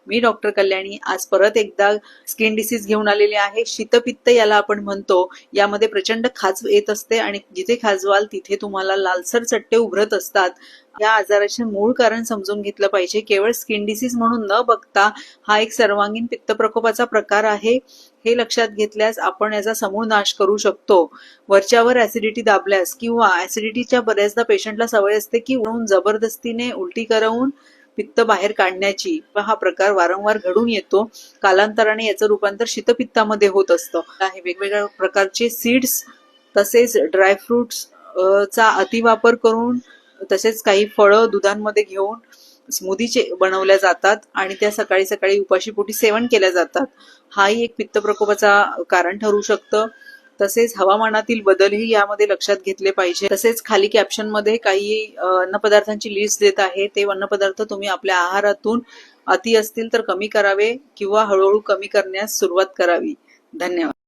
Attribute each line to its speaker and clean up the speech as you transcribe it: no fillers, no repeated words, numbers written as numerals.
Speaker 1: मी doctor Kalyani आज परत एकदा स्किन डिसीज घेऊन आलेले आहे। शीतपित्त याला आपण म्हणतो। यामध्ये प्रचंड खाज येत असते आणि जिथे खाजवाल तिथे तुम्हाला लालसर चट्टे उभरत असतात। या आजाराचे मूळ कारण समजून घेतलं पाहिजे। केवळ स्किन डिसीज म्हणून न बघता हा एक सर्वांगीण पित्त प्रकोपाचा प्रकार आहे। हे लक्षात घेतल्यास आपण याचा समूळ नाश करू शकतो। वरच्यावर ऍसिडिटी दाबल्यास किंवा ऍसिडिटीच्या बऱ्याचदा पेशंटला सवय असते की जबरदस्तीने उलटी करवून पित्त बाहेर काढण्याची, हा प्रकार वारंवार घडून येतो। कालांतराने याचं रूपांतर शीतपित्तामध्ये होत असतं। वेगवेगळ्या प्रकारचे सीड्स तसेच ड्रायफ्रुट्स चा अतिवापर करून तसेच काही फळं दुधांमध्ये घेऊन स्मूदीचे बनवल्या जातात आणि त्या सकाळी सकाळी उपाशीपोटी सेवन केल्या जातात। हाही एक पित्त प्रकोपाचा कारण ठरू शकतं। तसेच हवामानातील बदलही यामध्ये लक्षात घेतले पाहिजे। तसेच खाली कॅप्शन मध्ये काही अन्नपदार्थांची लिस्ट देत आहे। ते अन्नपदार्थ तुम्ही आपल्या आहारातून अति असतील तर कमी करावे किंवा हळूहळू कमी करण्यास सुरुवात करावी। धन्यवाद।